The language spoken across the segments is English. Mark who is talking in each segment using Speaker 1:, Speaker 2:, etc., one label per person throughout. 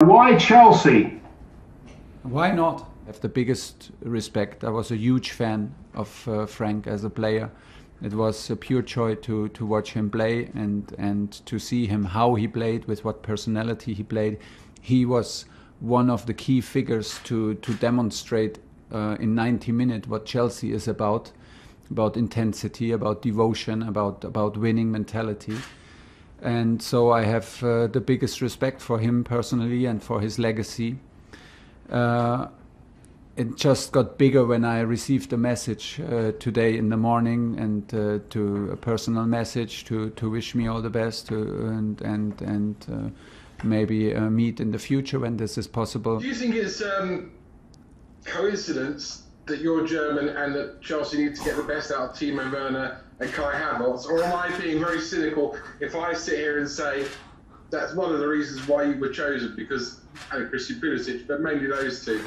Speaker 1: Why Chelsea?
Speaker 2: Why not? I have the biggest respect. I was a huge fan of Frank as a player. It was a pure joy to watch him play and to see him how he played, with what personality he played. He was one of the key figures to demonstrate in 90 minutes what Chelsea is about intensity, about devotion, about winning mentality. And so I have the biggest respect for him personally and for his legacy. It just got bigger when I received a message today in the morning, and to a personal message to wish me all the best, and maybe meet in the future when this is possible.
Speaker 3: Do you think it's coincidence that you're German and that Chelsea need to get the best out of Timo Werner and Kai Havertz, or am I being very cynical if I sit here and say that's one of the reasons why you were chosen, because Christian Pulisic, but mainly those two?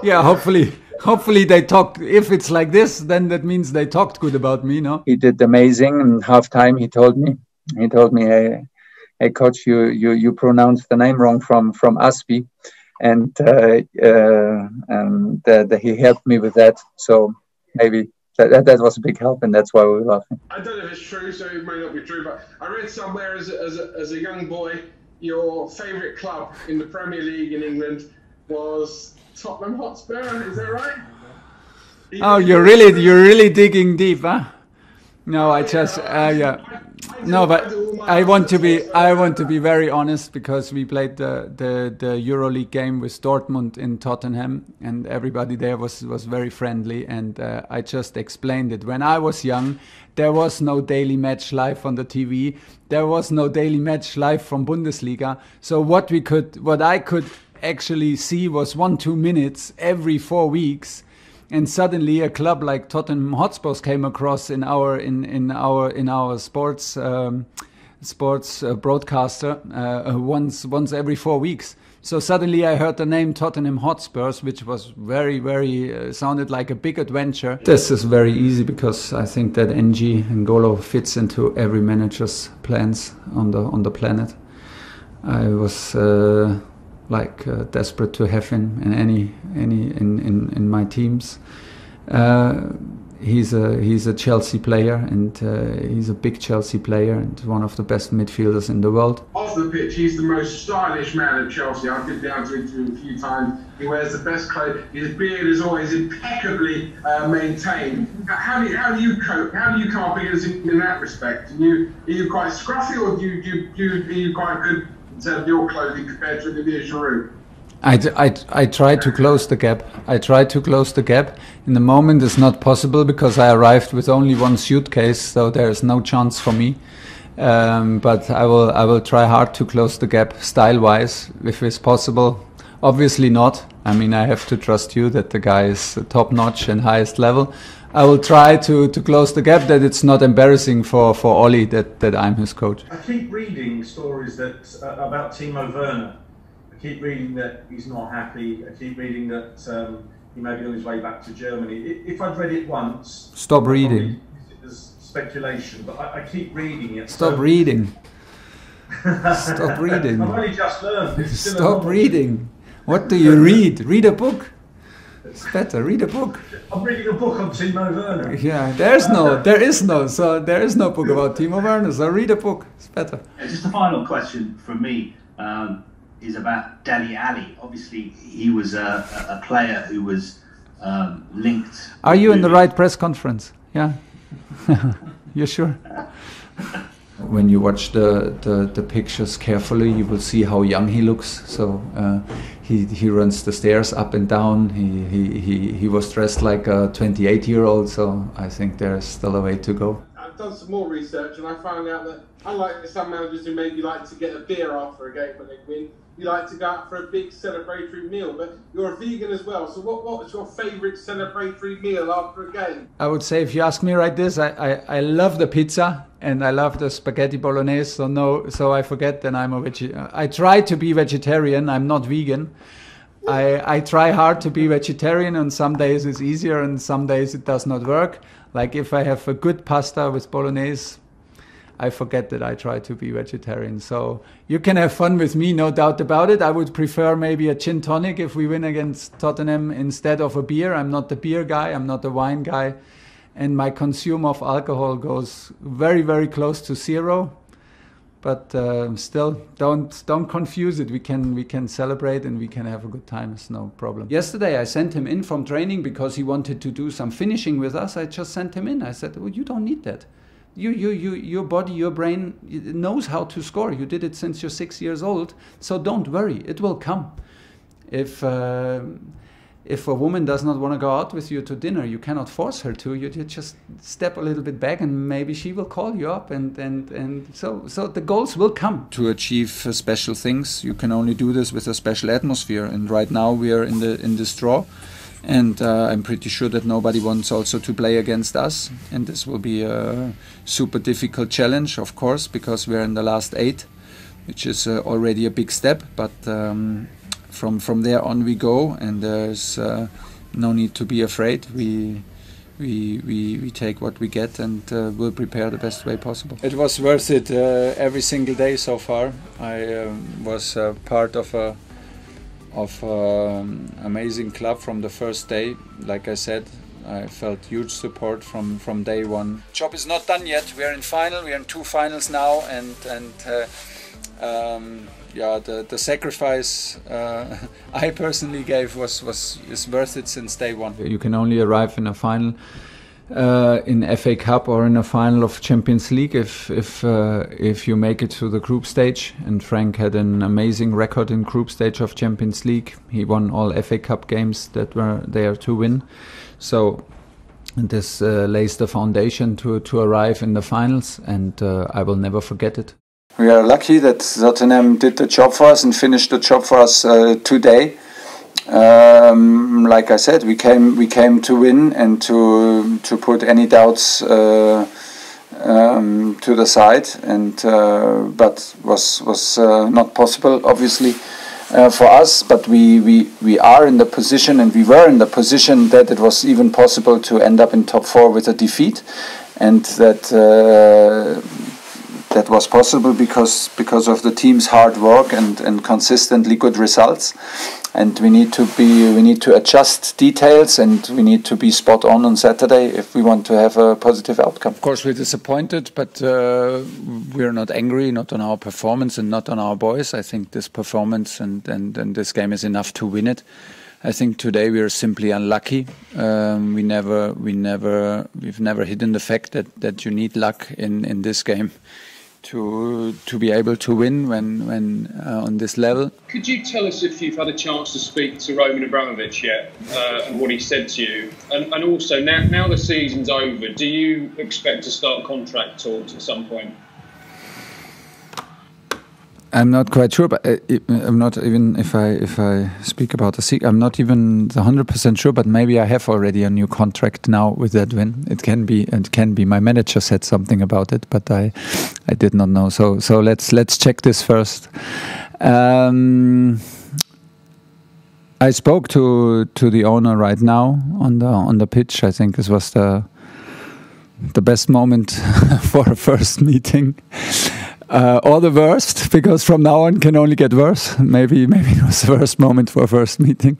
Speaker 2: Yeah, hopefully they talked. If it's like this, then that means they talked good about me, no?
Speaker 4: He did amazing. In halftime, he told me, hey coach, you pronounced the name wrong from Aspi, and he helped me with that. So maybe that was a big help, and that's why we were laughing.
Speaker 3: I don't know if it's true, so it may not be true, but I read somewhere as a young boy, your favourite club in the Premier League in England was Tottenham Hotspur. Is that right?
Speaker 2: Oh, you're really digging deep, huh? No, I just no, but I want to be very honest, because we played the EuroLeague game with Dortmund in Tottenham, and everybody there was very friendly, and I just explained it. When I was young, there was no daily match live on the TV. There was no daily match live from Bundesliga. So what I could actually see was 1-2 minutes every 4 weeks. And suddenly, a club like Tottenham Hotspur came across in our sports broadcaster once every 4 weeks. So suddenly, I heard the name Tottenham Hotspurs, which was very sounded like a big adventure. This is very easy, because I think that NG N'Golo fits into every manager's plans on the planet. I was desperate to have him in my teams. He's a Chelsea player, and he's a big Chelsea player, and one of the best midfielders in the world.
Speaker 3: Off the pitch, he's the most stylish man at Chelsea. I've been down to interview him a few times. He wears the best clothes. His beard is always impeccably maintained. How do you cope? How do you come up against him in that respect? Are you quite scruffy, or are you quite good in terms of your clothing compared to Olivier Giroud?
Speaker 2: I try to close the gap. In the moment, it's not possible, because I arrived with only one suitcase, so there is no chance for me. But I will try hard to close the gap style-wise, if it's possible. Obviously not. I mean, I have to trust you that the guy is top-notch and highest level. I will try to close the gap, that it's not embarrassing for Ollie that I'm his coach.
Speaker 5: I keep reading stories about Timo Werner. I keep reading that he's not happy. I keep reading that he may be on his way back to Germany. If I'd read it once...
Speaker 2: Stop reading.
Speaker 5: It's speculation, but I keep reading it.
Speaker 2: Stop reading. Stop reading.
Speaker 5: I've only just learned.
Speaker 2: Stop reading. What do you read? Read a book. It's better. Read a book.
Speaker 5: I'm reading a book on Timo Werner.
Speaker 2: Yeah, there is no book about Timo Werner. So read a book. It's better.
Speaker 6: Just a final question from me is about Dele Alli. Obviously, he was a player who was linked.
Speaker 2: Are you in the right press conference? Yeah. You sure? When you watch the pictures carefully, you will see how young he looks. So he runs the stairs up and down. He was dressed like a 28-year-old. So I think there's still a way to go.
Speaker 3: I've done some more research, and I found out that unlike some managers who maybe like to get a beer after a game when they win, you like to go out for a big celebratory meal. But you're a vegan as well, so what is your favourite celebratory meal after a game?
Speaker 2: I would say, if you ask me like this, I love the pizza, and I love the spaghetti bolognese. So I forget that I'm a vegetarian. I try to be vegetarian. I'm not vegan. I try hard to be vegetarian, and some days it's easier, and some days it does not work. Like if I have a good pasta with bolognese, I forget that I try to be vegetarian. So you can have fun with me, no doubt about it. I would prefer maybe a gin tonic if we win against Tottenham instead of a beer. I'm not the beer guy, I'm not the wine guy. And my consume of alcohol goes very, very close to zero. But still, don't confuse it. We can celebrate and we can have a good time. It's no problem. Yesterday I sent him in from training because he wanted to do some finishing with us. I just sent him in. I said, well, you don't need that. Your body, your brain knows how to score. You did it since you're 6 years old. So don't worry, it will come. If a woman does not want to go out with you to dinner, you cannot force her to. You just step a little bit back, and maybe she will call you up, and so the goals will come. To achieve special things, you can only do this with a special atmosphere. And right now we are in this draw, and I'm pretty sure that nobody wants also to play against us. And this will be a super difficult challenge, of course, because we're in the last 8, which is already a big step, but. From there on we go, and there's no need to be afraid. We take what we get, and we'll prepare the best way possible. It was worth it every single day so far. I was part of amazing club from the first day. Like I said, I felt huge support from day one. Job is not done yet. We are in final. We are in 2 finals now, and yeah, the sacrifice I personally gave is worth it since day one. You can only arrive in a final in FA Cup or in a final of Champions League if you make it to the group stage. And Frank had an amazing record in group stage of Champions League. He won all FA Cup games that were there to win. So this lays the foundation to arrive in the finals, and I will never forget it. We are lucky that Tottenham did the job for us and finished the job for us today. Like I said, we came to win and to put any doubts to the side, and but was not possible, obviously, for us. But we are in the position, and we were in the position that it was even possible to end up in top 4 with a defeat, and that was possible because of the team's hard work and consistently good results. And we need to adjust details, and we need to be spot on Saturday if we want to have a positive outcome. Of course, we're disappointed, but we're not angry, not on our performance and not on our boys. I think this performance and this game is enough to win it. I think today we are simply unlucky. We've never hidden the fact that you need luck in this game to be able to win when on this level.
Speaker 1: Could you tell us if you've had a chance to speak to Roman Abramovich yet, and what he said to you? And also, now the season's over, do you expect to start contract talks at some point?
Speaker 2: I'm not quite sure, but I'm not even, if I speak about the secret, I'm not even 100% sure, but maybe I have already a new contract now with that win. It can be. My manager said something about it, but I did not know. So let's check this first. I spoke to the owner right now on the pitch. I think this was the best moment for a first meeting. Or the worst, because from now on can only get worse. Maybe it was the worst moment for a first meeting.